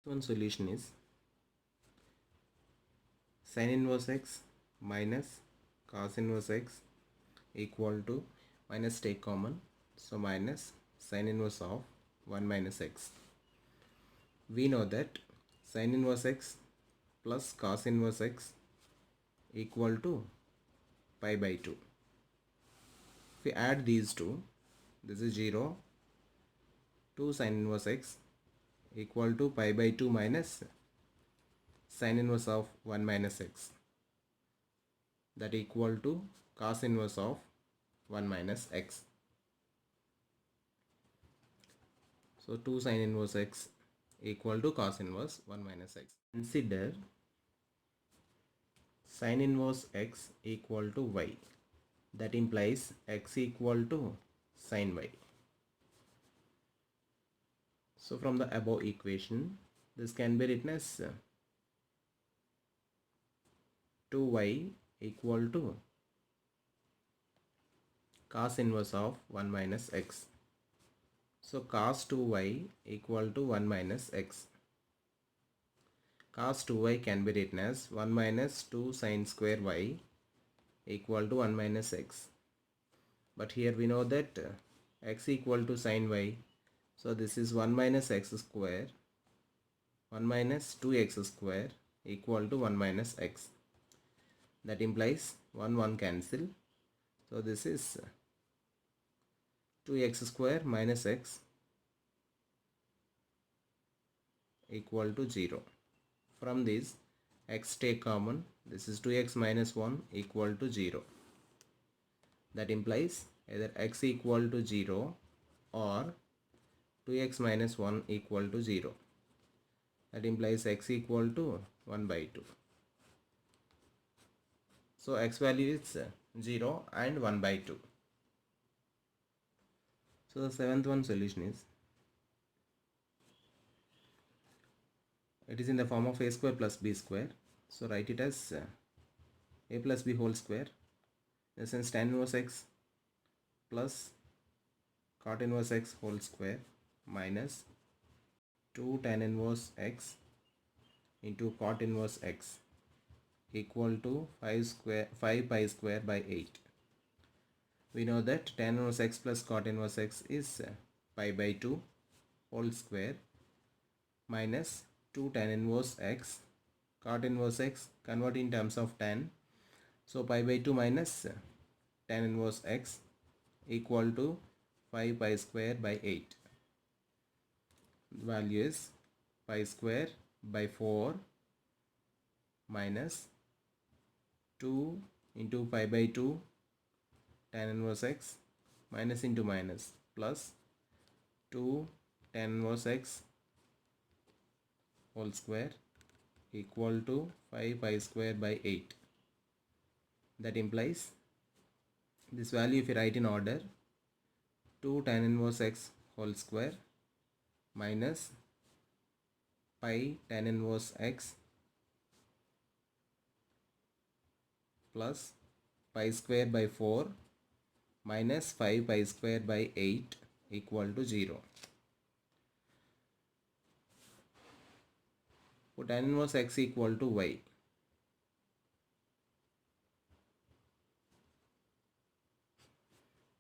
One solution is sin inverse x minus cos inverse x equal to minus take common, so minus sin inverse of 1 minus x. We know that sin inverse x plus cos inverse x equal to pi by 2. If we add these two, this is 0, 2 sin inverse x equal to pi by 2 minus sin inverse of 1 minus x, that equal to cos inverse of 1 minus x. So 2 sin inverse x equal to cos inverse 1 minus x. Consider sin inverse x equal to y. That implies x equal to sin y. So from the above equation, this can be written as 2y equal to cos inverse of 1 minus x. So cos 2y equal to 1 minus x. Cos 2y can be written as 1 minus 2 sin square y equal to 1 minus x. But here we know that x equal to sin y. So this is 1 minus x square, 1 minus 2x square equal to 1 minus x. That implies 1 cancel. So this is 2x square minus x equal to 0. From this, x take common. This is 2x minus 1 equal to 0. That implies either x equal to 0 or 2x minus 1 equal to 0. That implies x equal to 1 by 2. So x value is 0 and 1 by 2. So the seventh one solution is, it is in the form of a square plus b square. So write it as a plus b whole square. In the sense tan inverse x plus cot inverse x whole square minus 2 tan inverse x into cot inverse x equal to 5 pi square by 8. We know that tan inverse x plus cot inverse x is pi by 2 whole square minus 2 tan inverse x. Cot inverse x convert in terms of tan. So pi by 2 minus tan inverse x equal to 5 pi square by 8. The value is pi square by 4 minus 2 into pi by 2 tan inverse x minus into minus plus 2 tan inverse x whole square equal to 5 pi square by 8. That implies this value, if you write in order, 2 tan inverse x whole square minus pi tan inverse x plus pi square by 4 minus 5 pi square by 8 equal to 0. Put tan inverse x equal to y.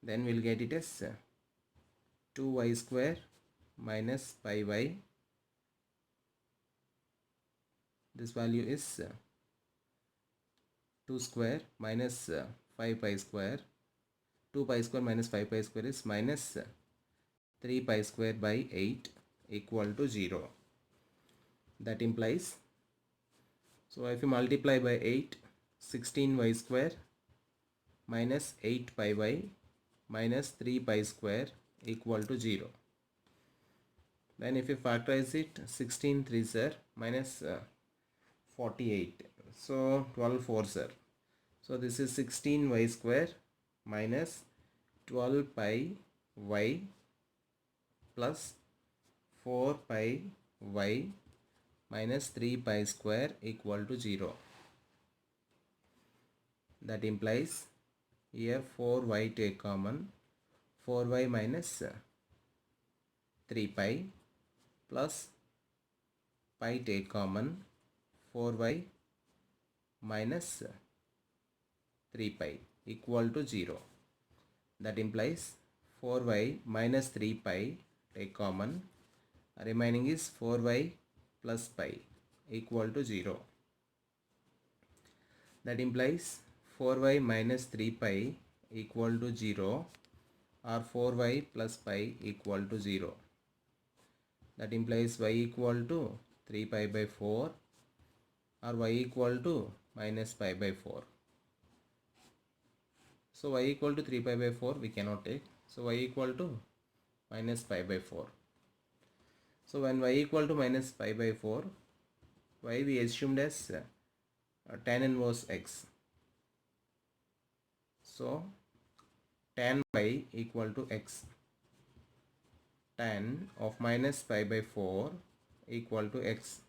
Then we'll get it as 2y square minus pi y. This value is 2 square minus 5 pi square. 2 pi square minus 5 pi square is minus 3 pi square by 8 equal to 0. That implies, so if you multiply by 8, 16y square minus 8 pi y minus 3 pi square equal to 0. Then if you factorize it, 16 3s are minus 48. So 12 4s are. So this is 16y square minus 12 pi y plus 4 pi y minus 3 pi square equal to 0. That implies here 4y take common, 4y minus 3 pi plus pi take common, 4y minus 3 pi equal to 0. That implies 4y minus 3 pi take common, remaining is 4y plus pi equal to 0. That implies 4y minus 3 pi equal to 0 or 4y plus pi equal to 0. That implies y equal to 3 pi by 4 or y equal to minus pi by 4. So y equal to 3 pi by 4 we cannot take. So y equal to minus pi by 4. So when y equal to minus pi by 4, y we assumed as tan inverse x. So tan y equal to x. Tan of minus pi by 4 equal to x.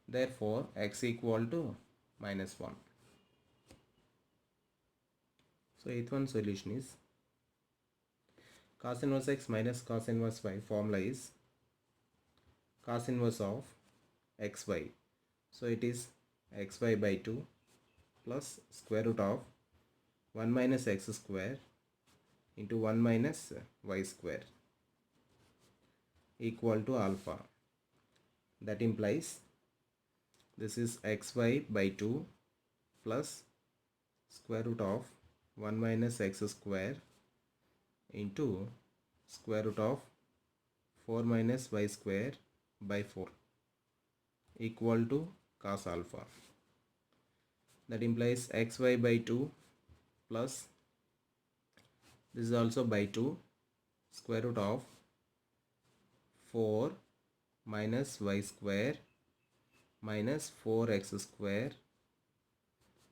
Therefore x equal to minus 1. So eighth one solution is cos inverse x minus cos inverse y. Formula is cos inverse of xy. So it is xy by 2 plus square root of 1 minus x square into 1 minus y square equal to alpha. That implies this is xy by 2 plus square root of 1 minus x square into square root of 4 minus y square by 4 equal to cos alpha. That implies xy by 2 plus this is also by 2 square root of 4 minus y square minus 4x square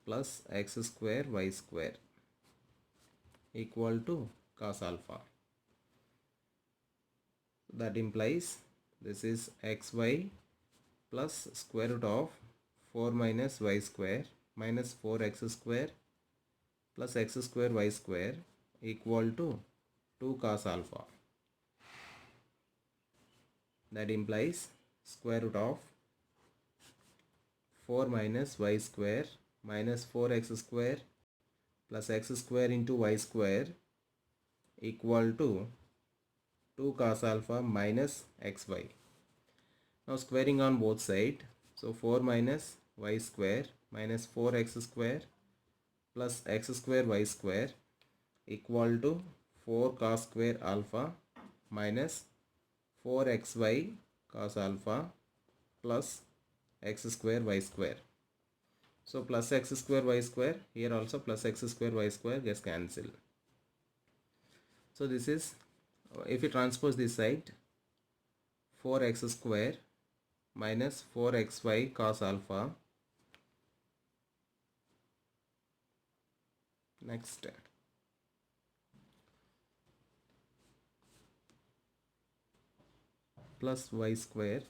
plus x square y square equal to cos alpha. That implies this is xy plus square root of 4 minus y square minus 4x square plus x square y square equal to 2 cos alpha. That implies square root of 4 minus y square minus 4x square plus x square into y square equal to 2 cos alpha minus xy. Now squaring on both sides. So 4 minus y square minus 4x square plus x square y square equal to 4 cos square alpha minus 4xy cos alpha plus x square y square. So plus x square y square, here also plus x square y square gets cancelled. So this is, if you transpose this side, 4x square minus 4xy cos alpha. Next, plus y square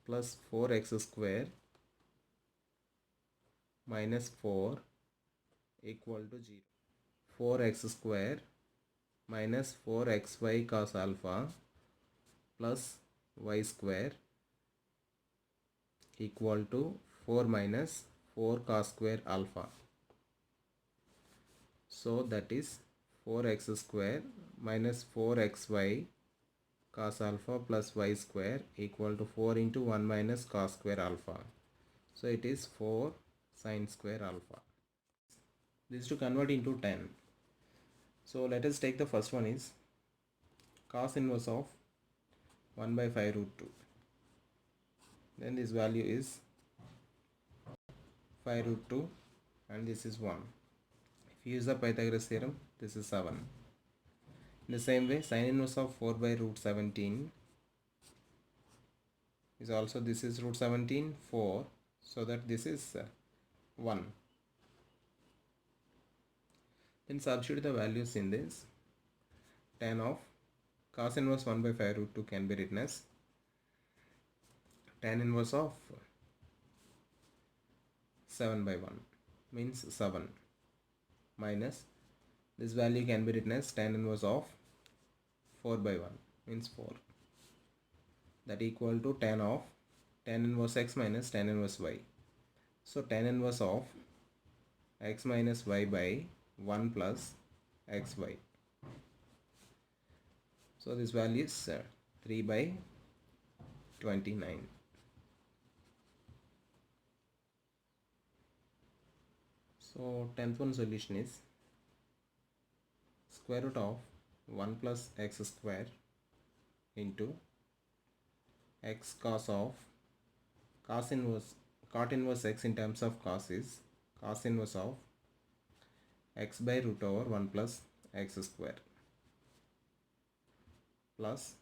plus 4x square minus 4 equal to 0. 4x square minus 4xy cos alpha plus y square equal to 4 minus 4 cos square alpha. So that is 4x square minus 4xy cos alpha plus y square equal to 4 into 1 minus cos square alpha. So it is 4 sin square alpha. This is to convert into tan. So let us take the first one is cos inverse of 1 by 5 root 2. Then this value is 5 root 2 and this is 1. If you use the Pythagoras theorem, this is 7. In the same way, sin inverse of 4 by root 17 is also, this is root 17, 4. So that this is 1. Then substitute the values in this. Tan of cos inverse 1 by 5 root 2 can be written as tan inverse of 7 by 1 means 7 minus this value can be written as tan inverse of 4 by 1 means 4. that equal to tan of tan inverse x minus tan inverse y. So tan inverse of x minus y by 1 plus xy. So this value is 3 by 29. So 10th one solution is square root of 1 plus x square into x cos of cos inverse cot inverse x in terms of cos is cos inverse of x by root over 1 plus x square plus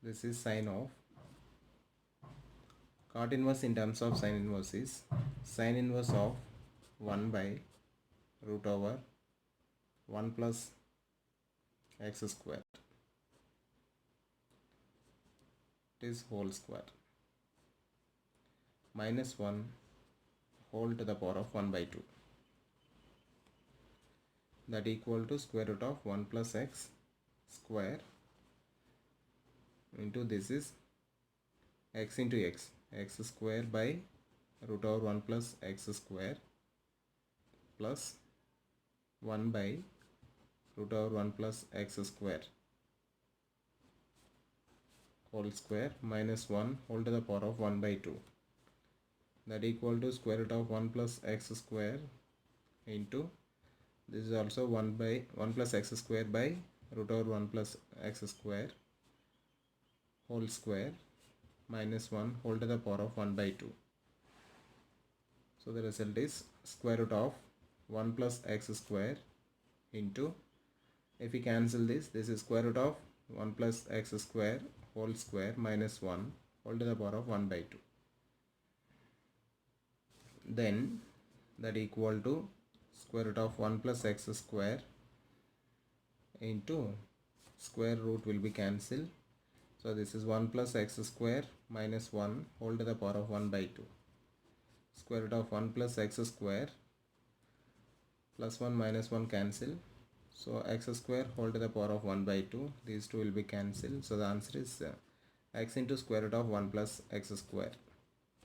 this is sine of cot inverse in terms of sine inverse is sine inverse of 1 by root over 1 plus x square, it is whole square, minus 1 whole to the power of 1 by 2, that equal to square root of 1 plus x square into this is x into x square by root over 1 plus x square plus 1 by root over 1 plus x square whole square minus 1 whole to the power of 1 by 2, that equal to square root of 1 plus x square into this is also 1 by 1 plus x square by root over 1 plus x square whole square minus 1 whole to the power of 1 by 2. So the result is square root of 1 plus x square into, if we cancel this is square root of 1 plus x square whole square minus 1 whole to the power of 1 by 2. Then that equal to square root of 1 plus x square into square root will be cancelled. So this is 1 plus x square minus 1 whole to the power of 1 by 2. Square root of 1 plus x square plus 1 minus 1 cancel. So x square whole to the power of 1 by 2. These two will be cancelled. So the answer is x into square root of 1 plus x square.